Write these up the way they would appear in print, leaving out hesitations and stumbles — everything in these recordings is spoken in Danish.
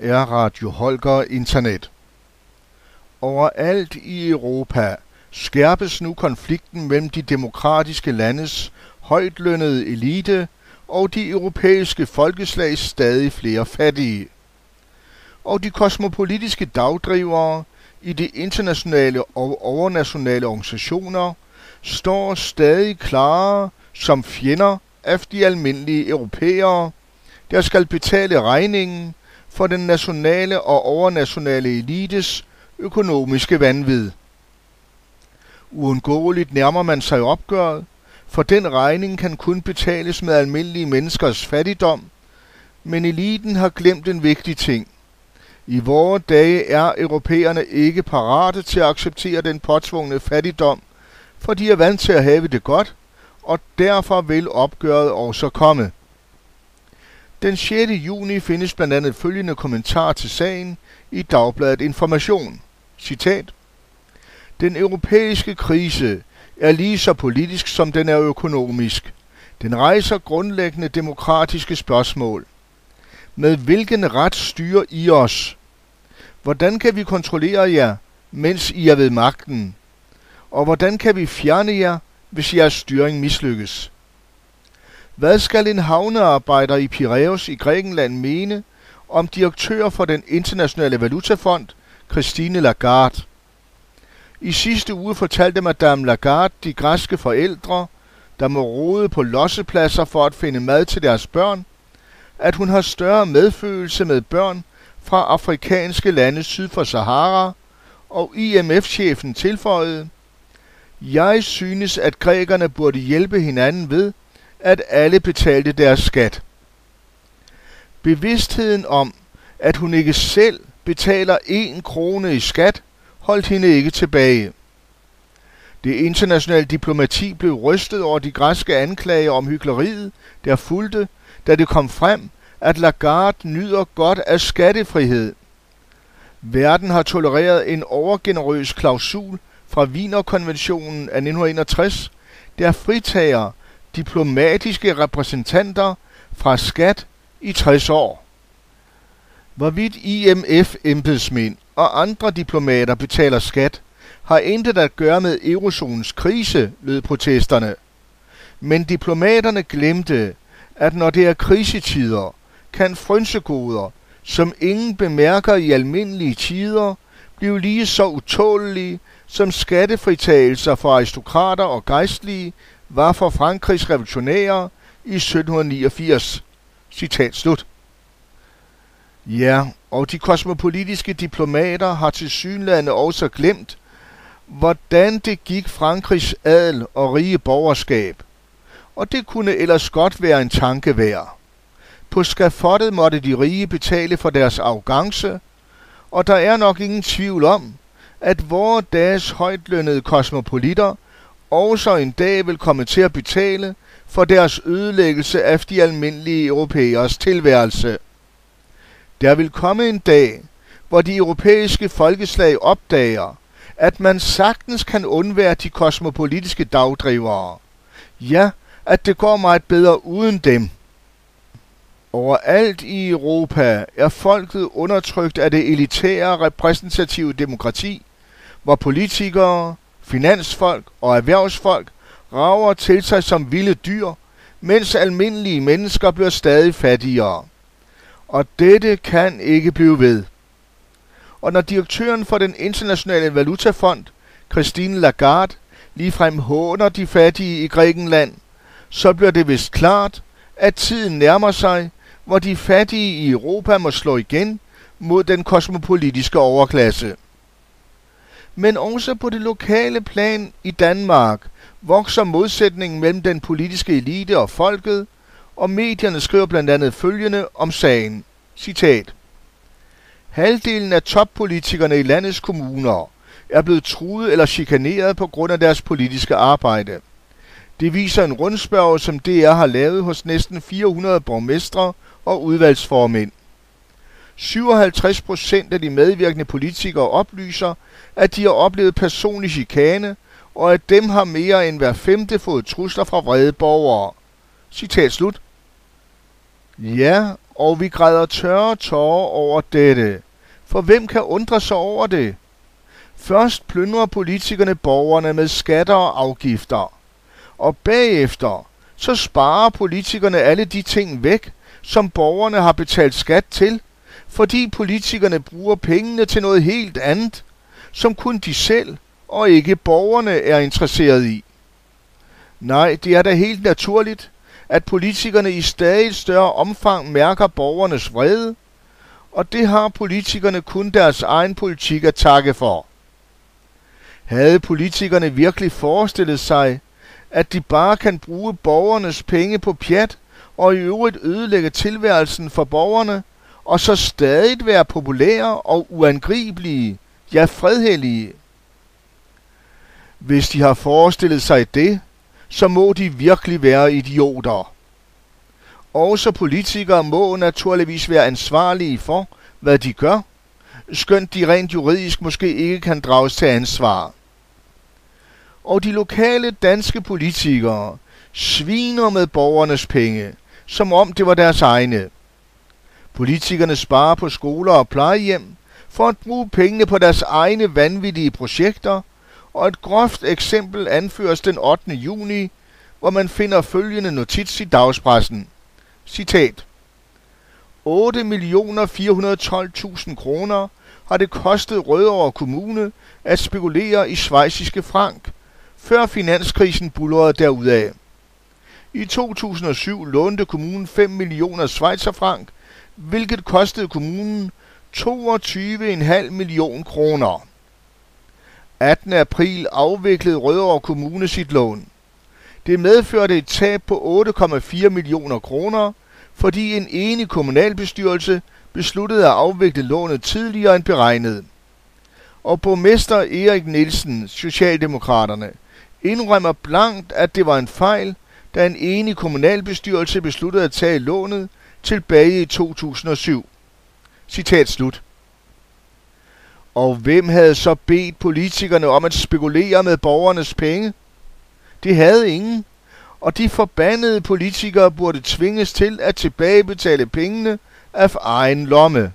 er Radio Holger Internet. Overalt i Europa skærpes nu konflikten mellem de demokratiske landes højtlønnede elite og de europæiske folkeslags stadig flere fattige. Og de kosmopolitiske dagdrivere i de internationale og overnationale organisationer står stadig klarere som fjender af de almindelige europæere, der skal betale regningen for den nationale og overnationale elites økonomiske vanvid. Uundgåeligt nærmer man sig opgøret, for den regning kan kun betales med almindelige menneskers fattigdom, men eliten har glemt en vigtig ting. I vore dage er europæerne ikke parate til at acceptere den påtvungne fattigdom, for de er vant til at have det godt, og derfor vil opgøret også komme. Den 6. juni findes blandt andet følgende kommentar til sagen i Dagbladet Information. Citat: Den europæiske krise er lige så politisk, som den er økonomisk. Den rejser grundlæggende demokratiske spørgsmål. Med hvilken ret styrer I os? Hvordan kan vi kontrollere jer, mens I er ved magten? Og hvordan kan vi fjerne jer, hvis jeres styring mislykkes? Hvad skal en havnearbejder i Piræus i Grækenland mene om direktør for den internationale valutafond, Christine Lagarde? I sidste uge fortalte Madame Lagarde de græske forældre, der må rode på lossepladser for at finde mad til deres børn, at hun har større medfølelse med børn fra afrikanske lande syd for Sahara, og IMF-chefen tilføjede: Jeg synes, at grækerne burde hjælpe hinanden ved, at alle betalte deres skat. Bevidstheden om, at hun ikke selv betaler 1 krone i skat, holdt hende ikke tilbage. Det internationale diplomati blev rystet over de græske anklager om hykleriet, der fulgte, da det kom frem, at Lagarde nyder godt af skattefrihed. Verden har tolereret en overgenerøs klausul fra Wienerkonventionen af 1961, der fritager diplomatiske repræsentanter fra skat i 60 år. Hvorvidt IMF-embedsmænd og andre diplomater betaler skat, har intet at gøre med eurozonens krise, lød protesterne. Men diplomaterne glemte, at når det er krisetider, kan frynsegoder, som ingen bemærker i almindelige tider, blive lige så utålelige, som skattefritagelser for aristokrater og gejstlige var for Frankrigs revolutionære i 1789. Citat slut. Ja, og de kosmopolitiske diplomater har tilsyneladende også glemt, hvordan det gik Frankrigs adel og rige borgerskab. Og det kunne ellers godt være en tanke værd. På skafottet måtte de rige betale for deres arrogance, og der er nok ingen tvivl om, at vore dages højtlønnede kosmopolitter også en dag vil komme til at betale for deres ødelæggelse af de almindelige europæers tilværelse. Der vil komme en dag, hvor de europæiske folkeslag opdager, at man sagtens kan undvære de kosmopolitiske dagdrivere. Ja, at det går meget bedre uden dem. Overalt i Europa er folket undertrykt af det elitære repræsentative demokrati, hvor politikere, finansfolk og erhvervsfolk rager til sig som vilde dyr, mens almindelige mennesker bliver stadig fattigere. Og dette kan ikke blive ved. Og når direktøren for den internationale valutafond, Christine Lagarde, ligefrem håner de fattige i Grækenland, så bliver det vist klart, at tiden nærmer sig, hvor de fattige i Europa må slå igen mod den kosmopolitiske overklasse. Men også på det lokale plan i Danmark vokser modsætningen mellem den politiske elite og folket, og medierne skriver blandt andet følgende om sagen. Citat: Halvdelen af toppolitikerne i landets kommuner er blevet truet eller chikaneret på grund af deres politiske arbejde. Det viser en rundspørge, som DR har lavet hos næsten 400 borgmestre og udvalgsformænd. 57% af de medvirkende politikere oplyser, at de har oplevet personlig chikane, og at dem har mere end hver 5. fået trusler fra vrede borgere. Citat slut. Ja, og vi græder tørre tårer over dette. For hvem kan undre sig over det? Først plyndrer politikerne borgerne med skatter og afgifter, og bagefter så sparer politikerne alle de ting væk, som borgerne har betalt skat til, fordi politikerne bruger pengene til noget helt andet, som kun de selv og ikke borgerne er interesseret i. Nej, det er da helt naturligt, at politikerne i stadig større omfang mærker borgernes vrede, og det har politikerne kun deres egen politik at takke for. Havde politikerne virkelig forestillet sig, at de bare kan bruge borgernes penge på pjat og i øvrigt ødelægge tilværelsen for borgerne, og så stadig være populære og uangribelige, ja fredhellige? Hvis de har forestillet sig det, så må de virkelig være idioter. Også politikere må naturligvis være ansvarlige for, hvad de gør, skønt de rent juridisk måske ikke kan drages til ansvar. Og de lokale danske politikere sviner med borgernes penge, som om det var deres egne. Politikerne sparer på skoler og plejehjem for at bruge pengene på deres egne vanvittige projekter, og et groft eksempel anføres den 8. juni, hvor man finder følgende notits i dagspressen. Citat. 8.412.000 kroner har det kostet Rødovre Kommune at spekulere i schweiziske frank, før finanskrisen buldrede derudad. I 2007 lånte kommunen 5 millioner schweizerfrank, hvilket kostede kommunen 22,5 millioner kroner. 18. april afviklede Rødovre Kommune sit lån. Det medførte et tab på 8,4 millioner kroner, fordi en enig kommunalbestyrelse besluttede at afvikle lånet tidligere end beregnet. Og borgmester Erik Nielsen, Socialdemokraterne, indrømmer blankt, at det var en fejl, da en enig kommunalbestyrelse besluttede at tage lånet tilbage i 2007. Citat slut. Og hvem havde så bedt politikerne om at spekulere med borgernes penge? Det havde ingen, og de forbandede politikere burde tvinges til at tilbagebetale pengene af egen lomme.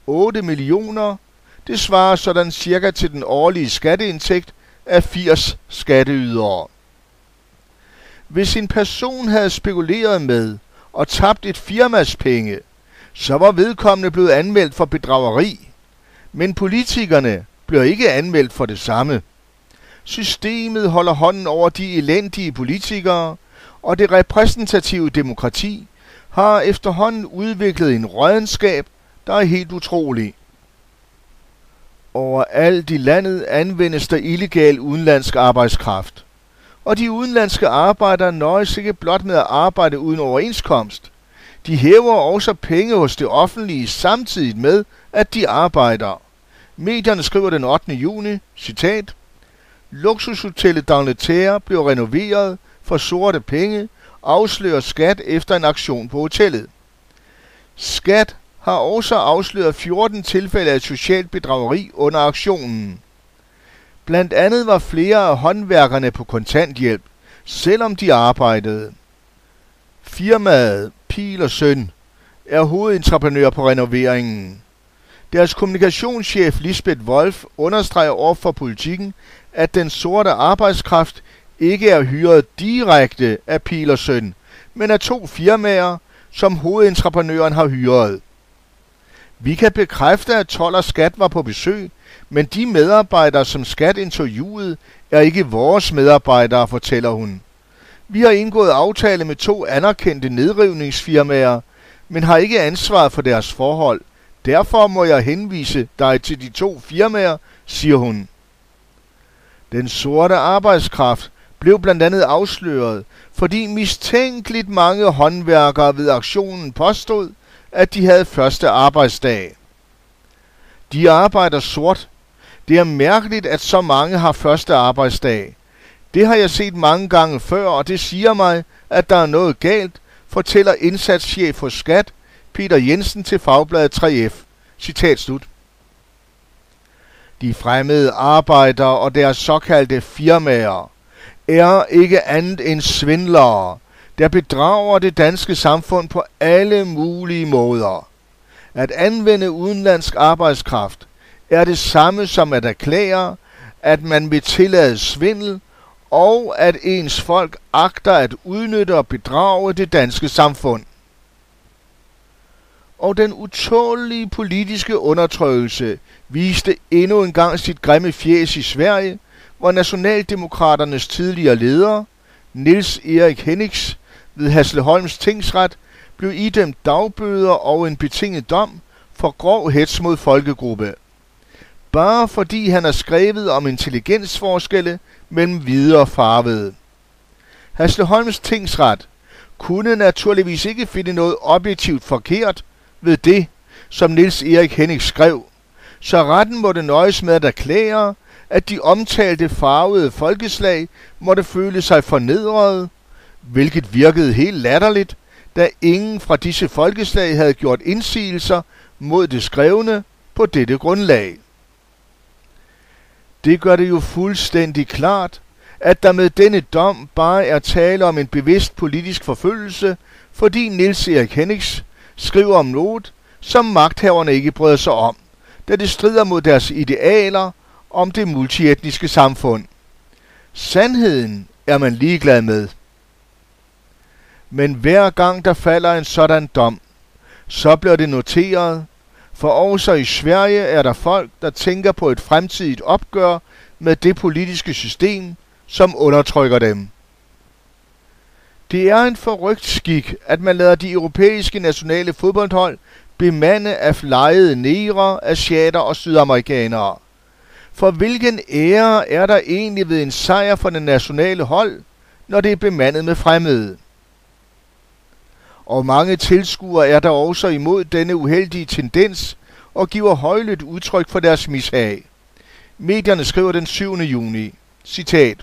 8 millioner, det svarer sådan cirka til den årlige skatteindtægt af 80 skatteydere. Hvis en person havde spekuleret med og tabt et firmas penge, så var vedkommende blevet anmeldt for bedrageri. Men politikerne bliver ikke anmeldt for det samme. Systemet holder hånden over de elendige politikere, og det repræsentative demokrati har efterhånden udviklet en rådenskab, der er helt utrolig. Overalt i landet anvendes der illegal udenlandsk arbejdskraft, og de udenlandske arbejdere nøjes ikke blot med at arbejde uden overenskomst. De hæver også penge hos det offentlige samtidig med, at de arbejder. Medierne skriver den 8. juni, citat, Luksushotellet d'Angleterre blev renoveret for sorte penge, afslører skat efter en aktion på hotellet. Skat har også afsløret 14 tilfælde af socialt bedrageri under aktionen. Blandt andet var flere af håndværkerne på kontanthjælp, selvom de arbejdede. Firmaet Pihl & Søn er hovedentreprenør på renoveringen. Deres kommunikationschef Lisbeth Wolf understreger over for Politikken, at den sorte arbejdskraft ikke er hyret direkte af Pihl & Søn, men af 2 firmaer, som hovedentreprenøren har hyret. Vi kan bekræfte, at Told og Skat var på besøg, men de medarbejdere, som Skat interviewede, er ikke vores medarbejdere, fortæller hun. Vi har indgået aftale med 2 anerkendte nedrivningsfirmaer, men har ikke ansvaret for deres forhold. Derfor må jeg henvise dig til de 2 firmaer, siger hun. Den sorte arbejdskraft blev blandt andet afsløret, fordi mistænkeligt mange håndværkere ved aktionen påstod, at de havde første arbejdsdag. De arbejder sort. Det er mærkeligt, at så mange har første arbejdsdag. Det har jeg set mange gange før, og det siger mig, at der er noget galt, fortæller indsatschef hos Skat, Peter Jensen til Fagbladet 3F. Citat slut. De fremmede arbejdere og deres såkaldte firmaer er ikke andet end svindlere, der bedrager det danske samfund på alle mulige måder. At anvende udenlandsk arbejdskraft er det samme som at erklære, at man vil tillade svindel, og at ens folk agter at udnytte og bedrage det danske samfund. Og den utålelige politiske undertrykkelse viste endnu en gang sit grimme fjæs i Sverige, hvor Nationaldemokraternes tidligere leder, Niels Erik Henriks, ved Hässleholms tingsret blev idømt dagbøder og en betinget dom for grov hets mod folkegruppe. Bare fordi han har skrevet om intelligensforskelle mellem hvide og farvede. Hässleholms tingsret kunne naturligvis ikke finde noget objektivt forkert ved det, som Niels Erik Henrik skrev, så retten måtte nøjes med at erklære, at de omtalte farvede folkeslag måtte føle sig fornedrede, hvilket virkede helt latterligt, da ingen fra disse folkeslag havde gjort indsigelser mod det skrevne på dette grundlag. Det gør det jo fuldstændig klart, at der med denne dom bare er tale om en bevidst politisk forfølgelse, fordi Niels Erik Henriks skriver om noget, som magthaverne ikke bryder sig om, da det strider mod deres idealer om det multietniske samfund. Sandheden er man ligeglad med. Men hver gang der falder en sådan dom, så bliver det noteret, for også i Sverige er der folk, der tænker på et fremtidigt opgør med det politiske system, som undertrykker dem. Det er en forrygt skik, at man lader de europæiske nationale fodboldhold bemande af lejede negre, asiater og sydamerikanere. For hvilken ære er der egentlig ved en sejr for det nationale hold, når det er bemandet med fremmede? Og mange tilskuere er der også imod denne uheldige tendens og giver højlydt udtryk for deres mishag. Medierne skriver den 7. juni, citat: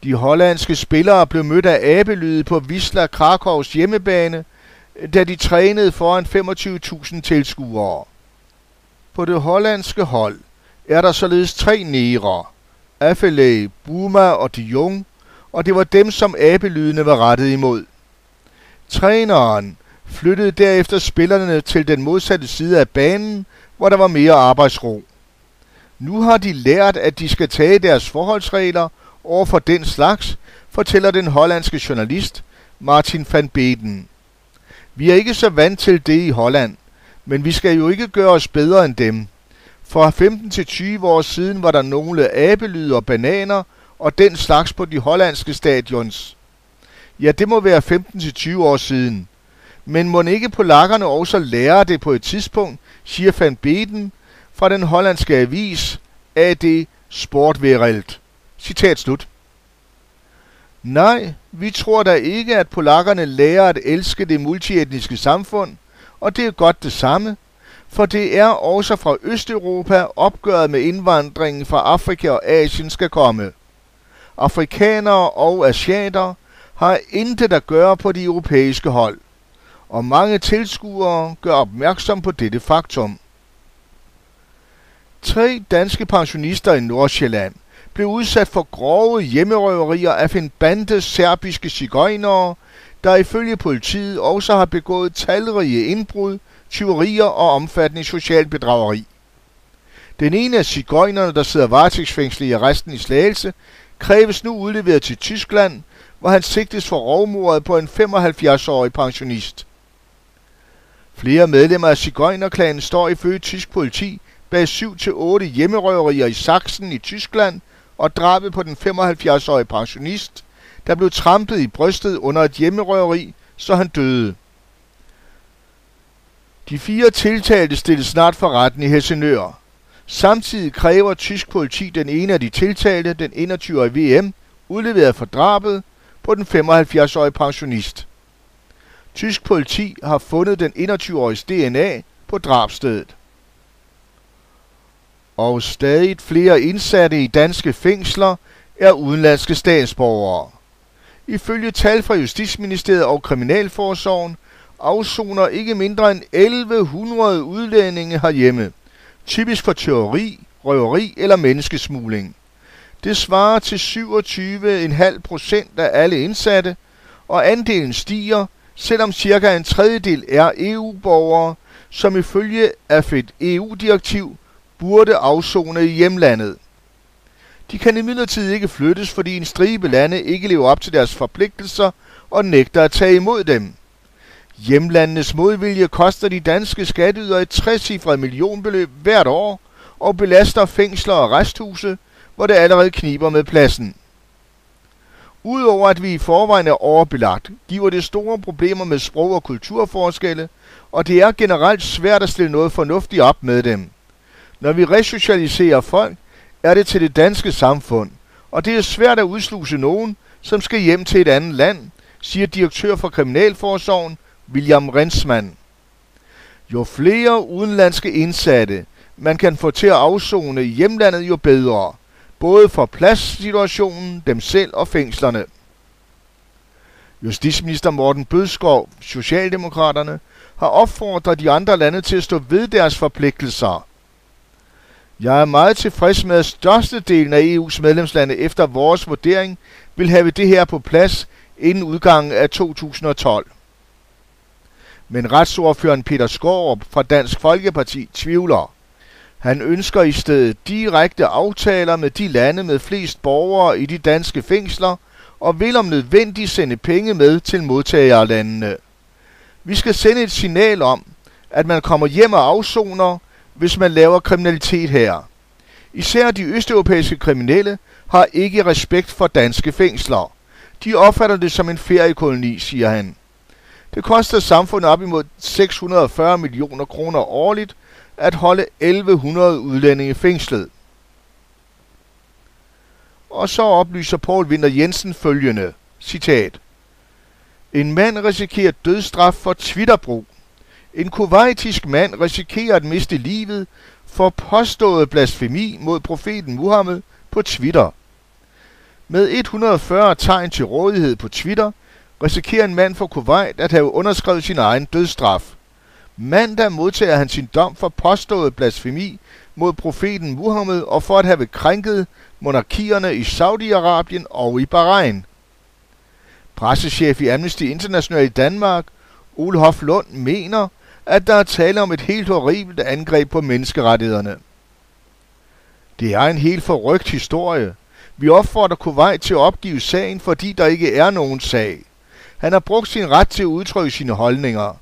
De hollandske spillere blev mødt af abelyde på Wisla Krakows hjemmebane, da de trænede foran 25.000 tilskuere. På det hollandske hold er der således 3 negre, Affalay, Buma og de Jong, og det var dem, som abelydene var rettet imod. Træneren flyttede derefter spillerne til den modsatte side af banen, hvor der var mere arbejdsro. Nu har de lært, at de skal tage deres forholdsregler over for den slags, fortæller den hollandske journalist Martin van Beden. Vi er ikke så vant til det i Holland, men vi skal jo ikke gøre os bedre end dem. For 15-20 år siden var der nogle abelyde og bananer og den slags på de hollandske stadions. Ja, det må være 15-20 år siden. Men må ikke polakkerne også lære det på et tidspunkt, siger Van Beden fra den hollandske avis AD Sportwereld. Citat slut. Nej, vi tror da ikke, at polakkerne lærer at elske det multietniske samfund, og det er godt det samme, for det er også fra Østeuropa opgøret med indvandringen fra Afrika og Asien skal komme. Afrikanere og asiater har intet at gøre på de europæiske hold, og mange tilskuere gør opmærksom på dette faktum. 3 danske pensionister i Nordsjælland blev udsat for grove hjemmerøverier af en bande serbiske sigøjnere, der ifølge politiet også har begået talrige indbrud, tyverier og omfattende socialt bedrageri. Den ene af sigøjnerne, der sidder varetægtsfængslet i arresten i Slagelse, kræves nu udleveret til Tyskland, hvor han sigtes for rovmordet på en 75-årig pensionist. Flere medlemmer af sigøjnerklanen står ifølge tysk politi bag 7-8 hjemmerøverier i Sachsen i Tyskland og drabet på den 75-årige pensionist, der blev trampet i brystet under et hjemmerøveri, så han døde. De 4 tiltalte stilles snart for retten i Helsingør. Samtidig kræver tysk politi den ene af de tiltalte, den 21-årige VM, udleveret for drabet på den 75-årige pensionist. Tysk politi har fundet den 21-åriges DNA på drabsstedet. Og stadig flere indsatte i danske fængsler er udenlandske statsborgere. Ifølge tal fra Justitsministeriet og Kriminalforsorgen afsoner ikke mindre end 1100 udlændinge herhjemme, typisk for tyveri, røveri eller menneskesmugling. Det svarer til 27,5% af alle indsatte, og andelen stiger, selvom cirka en tredjedel er EU-borgere, som ifølge af et EU-direktiv burde afsone i hjemlandet. De kan imidlertid ikke flyttes, fordi en stribe lande ikke lever op til deres forpligtelser og nægter at tage imod dem. Hjemlandenes modvilje koster de danske skatteydere et 3-cifret millionbeløb hvert år og belaster fængsler og arresthuse, hvor det allerede kniber med pladsen. Udover at vi i forvejen er overbelagt, giver det store problemer med sprog- og kulturforskelle, og det er generelt svært at stille noget fornuftigt op med dem. Når vi resocialiserer folk, er det til det danske samfund, og det er svært at udsluse nogen, som skal hjem til et andet land, siger direktør for Kriminalforsorgen William Rensmann. Jo flere udenlandske indsatte man kan få til at afsone i hjemlandet, jo bedre, både for pladssituationen, dem selv og fængslerne. Justitsminister Morten Bødskov, Socialdemokraterne, har opfordret de andre lande til at stå ved deres forpligtelser. Jeg er meget tilfreds med, at størstedelen af EU's medlemslande efter vores vurdering vil have det her på plads inden udgangen af 2012. Men retsordføreren Peter Skaarup fra Dansk Folkeparti tvivler. Han ønsker i stedet direkte aftaler med de lande med flest borgere i de danske fængsler og vil om nødvendigt sende penge med til modtagerlandene. Vi skal sende et signal om, at man kommer hjem og afsoner, hvis man laver kriminalitet her. Især de østeuropæiske kriminelle har ikke respekt for danske fængsler. De opfatter det som en feriekoloni, siger han. Det koster samfundet op imod 640 millioner kroner årligt at holde 1100 udlændinge fængslet. Og så oplyser Poul Winther Jensen følgende, citat: En mand risikerer dødsstraf for Twitterbrug. En kuwaitisk mand risikerer at miste livet for påstået blasfemi mod profeten Muhammed på Twitter. Med 140 tegn til rådighed på Twitter risikerer en mand fra Kuwait at have underskrevet sin egen dødsstraf. Mandag modtager han sin dom for påstået blasfemi mod profeten Muhammed og for at have krænket monarkierne i Saudi-Arabien og i Bahrain. Pressechef i Amnesty International i Danmark, Ole Hoff Lund, mener, at der er tale om et helt horribelt angreb på menneskerettighederne. Det er en helt forrygt historie. Vi opfordrer Kuwait til at opgive sagen, fordi der ikke er nogen sag. Han har brugt sin ret til at udtrykke sine holdninger.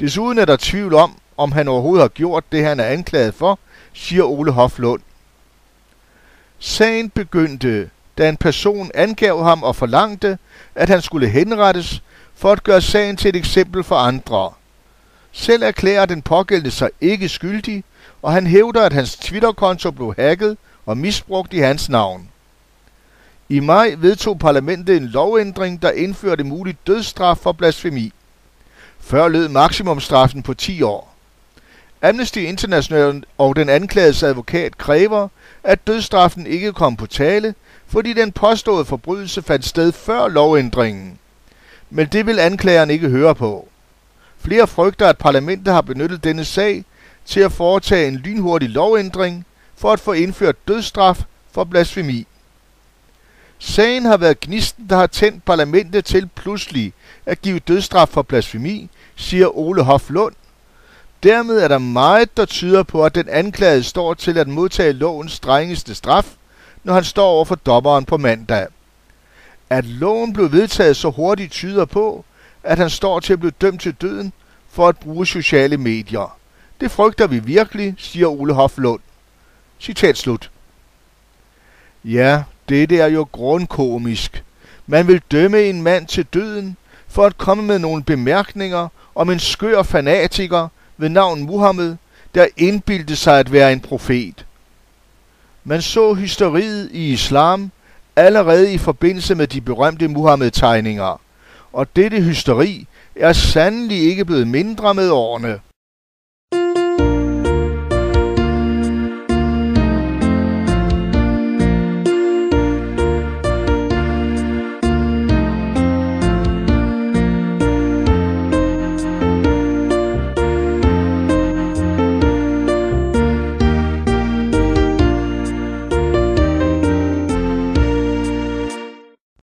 Desuden er der tvivl om han overhovedet har gjort det, han er anklaget for, siger Ole Hoff Lund. Sagen begyndte, da en person angav ham og forlangte, at han skulle henrettes for at gøre sagen til et eksempel for andre. Selv erklærer den pågældende sig ikke skyldig, og han hævder, at hans Twitter-konto blev hacket og misbrugt i hans navn. I maj vedtog parlamentet en lovændring, der indførte muligt dødsstraf for blasfemi. Før lød maksimumstraffen på 10 år. Amnesty International og den anklagedes advokat kræver, at dødsstraffen ikke kom på tale, fordi den påståede forbrydelse fandt sted før lovændringen. Men det vil anklageren ikke høre på. Flere frygter, at parlamentet har benyttet denne sag til at foretage en lynhurtig lovændring for at få indført dødsstraf for blasfemi. Sagen har været gnisten, der har tændt parlamentet til pludselig at give dødsstraf for blasfemi, siger Ole Hoff Lund. Dermed er der meget, der tyder på, at den anklagede står til at modtage lovens strengeste straf, når han står over for dommeren på mandag. At loven blev vedtaget så hurtigt tyder på, at han står til at blive dømt til døden for at bruge sociale medier. Det frygter vi virkelig, siger Ole Hoff Lund. Citat slut. Ja, det er jo grundkomisk. Man vil dømme en mand til døden for at komme med nogle bemærkninger om en skør fanatiker ved navn Muhammed, der indbildte sig at være en profet. Man så hysteriet i islam allerede i forbindelse med de berømte Muhammed-tegninger, og dette hysteri er sandelig ikke blevet mindre med årene.